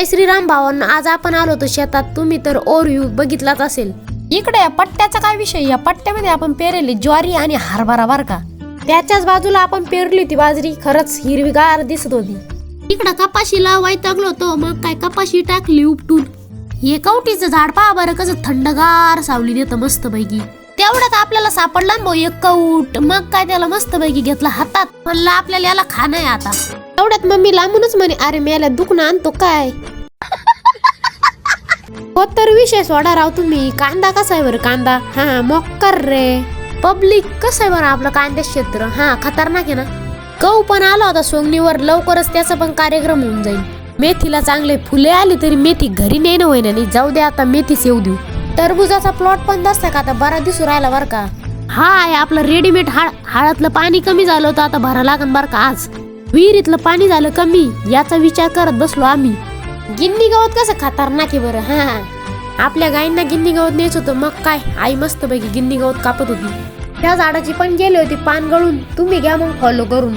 श्रीराम भावांना, आज आपण आलो होतो शेतात. तुम्ही तर ओव्हरव्ह्यू बघितलाच असेल. इकडे या पट्ट्याचा काय विषय, या पट्ट्यामध्ये आपण पेरली ज्वारी आणि हरभरा बर का. त्याच्याच बाजूला आपण पेरली होती बाजरी, खरंच हिरवीगार दिसत होती. इकडं कपाशीला वैतागलो होतो, मग काय कपाशी टाकली उपटून. हे कवटीचं झाड पहा बरं कसं थंडगार सावली देतं मस्त पैकी. तेवढ्यात आपल्याला सापडला भाऊ एक कौट, मग काय त्याला मस्त पैकी घेतला हातात. म्हणलं आपल्याला याला खाणं आहे आता. तेवढ्यात मम्मी लांबूनच म्हणे, अरे मेला दुखणं आणतो काय. हो तर विषय सोडा राव तुम्ही. कांदा कसा आहे बरं कांदा, हा मोक्कर रे. पब्लिक कसं आहे बरं आपलं कांद्या क्षेत्र, हा खतरनाक आहे ना. गहू पण आला होता सोंगणीवर, लवकरच त्याचा पण कार्यक्रम होऊन जाईल. मेथीला चांगले फुले आली तरी मेथी घरी नेणं होईना नाही, जाऊ दे आता मेथीच येऊ देऊ. टरबुजाचा प्लॉट पण दिसतंय का आता, बरा दिसू राहिला बर का. हा आहे आपलं रेडीमेड हाळातलं पाणी कमी झालं होतं, आता भरा लागन बर का. आज विहिरीतलं पाणी झालं कमी, याचा विचार करत बसलो आम्ही. गिन्नी गवत कसं खतरनाक आहे बरं. हा आपल्या गायींना गिन्नी गवत न्यायचं होतं, मग काय आई मस्त पैकी गिन्नी गवत कापत होती. त्या झाडाची पण गेली होती पान गळून. तुम्ही घ्या मग फॉलो करून.